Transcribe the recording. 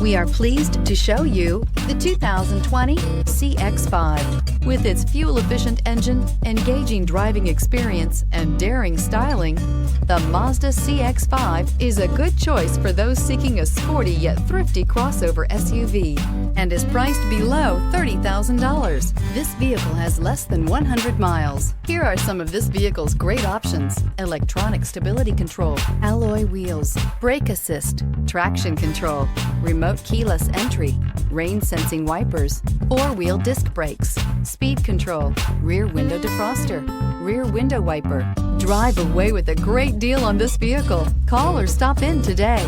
We are pleased to show you the 2020 CX-5. With its fuel-efficient engine, engaging driving experience, and daring styling, the Mazda CX-5 is a good choice for those seeking a sporty yet thrifty crossover SUV and is priced below $30,000. This vehicle has less than 100 miles. Here are some of this vehicle's great options: electronic stability control, alloy wheels, brake assist, traction control, remote keyless entry, rain sensing wipers, four-wheel disc brakes, speed control, rear window defroster, rear window wiper. Drive away with a great deal on this vehicle. Call or stop in today.